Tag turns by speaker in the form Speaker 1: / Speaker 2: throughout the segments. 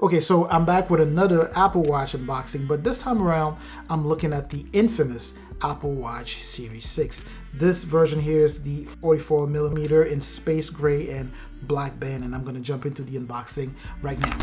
Speaker 1: Okay, so I'm back with another Apple Watch unboxing, but this time around, I'm looking at the infamous Apple Watch Series 6. This version here is the 44mm in space gray and black band, and I'm gonna jump into the unboxing right now.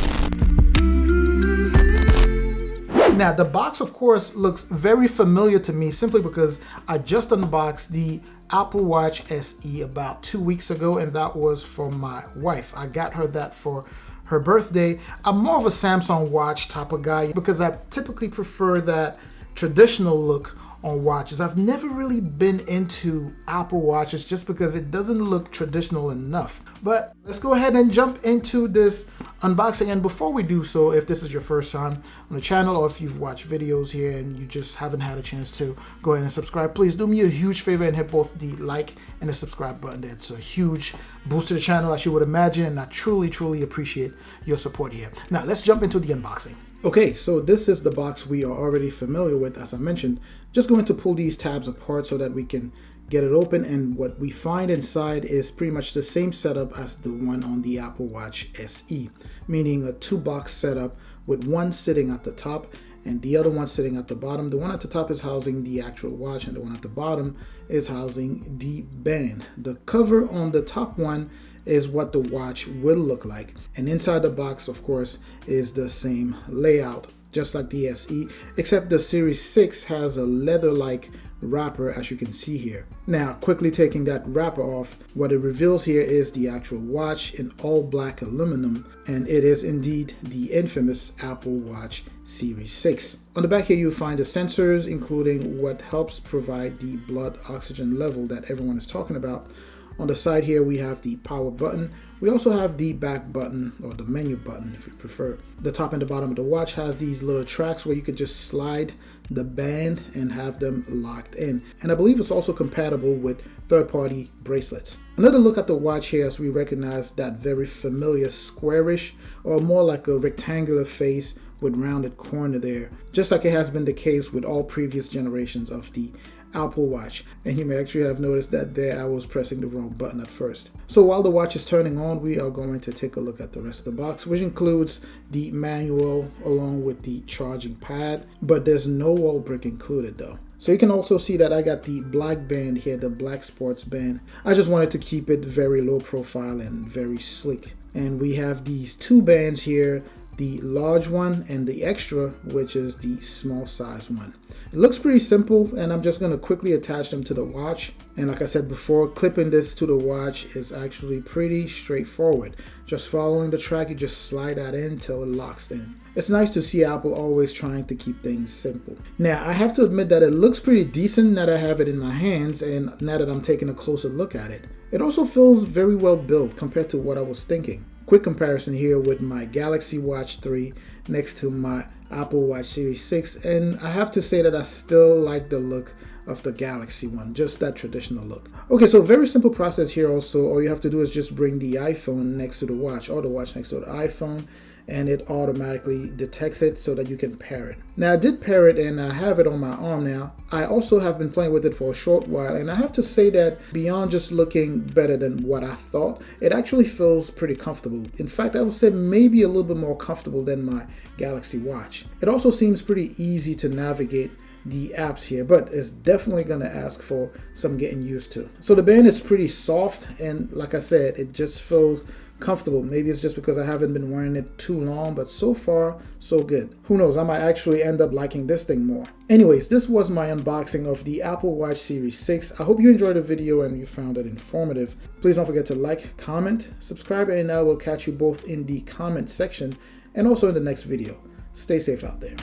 Speaker 1: Now, the box, of course, looks very familiar to me simply because I just unboxed the Apple Watch SE about 2 weeks ago, and that was for my wife. I got her that for her birthday. I'm more of a Samsung watch type of guy because I typically prefer that traditional look on watches. I've never really been into Apple Watches just because it doesn't look traditional enough. But let's go ahead and jump into this unboxing. And before we do so, if this is your first time on the channel, or if you've watched videos here and you just haven't had a chance to go ahead and subscribe, please do me a huge favor and hit both the like and the subscribe button. It's a huge boost to the channel, as you would imagine, and I truly appreciate your support here. Now let's jump into the unboxing. Okay, so this is the box we are already familiar with. As I mentioned, just going to pull these tabs apart so that we can get it open, and what we find inside is pretty much the same setup as the one on the Apple Watch SE, meaning a two-box setup with one sitting at the top and the other one sitting at the bottom. The one at the top is housing the actual watch, and the one at the bottom is housing the band. The cover on the top one is what the watch will look like, and inside the box, of course, is the same layout, just like the SE, except the Series 6 has a leather-like wrapper, as you can see here. Now, quickly taking that wrapper off, what it reveals here is the actual watch in all black aluminum, and it is indeed the infamous Apple Watch Series 6. On the back here, you'll find the sensors, including what helps provide the blood oxygen level that everyone is talking about. On the side here, we have the power button. We also have the back button, or the menu button if you prefer. The top and the bottom of the watch has these little tracks where you can just slide the band and have them locked in. And I believe it's also compatible with third-party bracelets. Another look at the watch here, as we recognize that very familiar squarish, or more like a rectangular face with rounded corner there, just like it has been the case with all previous generations of the Apple Watch. And you may actually have noticed that there I was pressing the wrong button at first. So while the watch is turning on, we are going to take a look at the rest of the box, which includes the manual along with the charging pad, but there's no wall brick included though. So you can also see that I got the black band here, the black sports band. I just wanted to keep it very low profile and very sleek. And we have these two bands here, the large one and the extra, which is the small size one. It looks pretty simple, and I'm just going to quickly attach them to the watch. And like I said before, clipping this to the watch is actually pretty straightforward. Just following the track, you just slide that in till it locks in. It's nice to see Apple always trying to keep things simple. Now, I have to admit that it looks pretty decent now that I have it in my hands, and now that I'm taking a closer look at it. It also feels very well built compared to what I was thinking. Quick comparison here with my Galaxy Watch 3 next to my Apple Watch Series 6, and I have to say that I still like the look of the Galaxy one, just that traditional look. Okay, so very simple process here also. All you have to do is just bring the iPhone next to the watch, or the watch next to the iPhone, and it automatically detects it so that you can pair it. Now, I did pair it and I have it on my arm now. I also have been playing with it for a short while, and I have to say that beyond just looking better than what I thought, it actually feels pretty comfortable. In fact, I would say maybe a little bit more comfortable than my Galaxy Watch. It also seems pretty easy to navigate the apps here, but it's definitely going to ask for some getting used to. So the band is pretty soft, and like I said, it just feels comfortable. Maybe it's just because I haven't been wearing it too long, but so far so good. Who knows, I might actually end up liking this thing more. Anyways, this was my unboxing of the Apple Watch Series 6. I hope you enjoyed the video and you found it informative. Please don't forget to like, comment, subscribe, and I will catch you both in the comment section and also in the next video. Stay safe out there.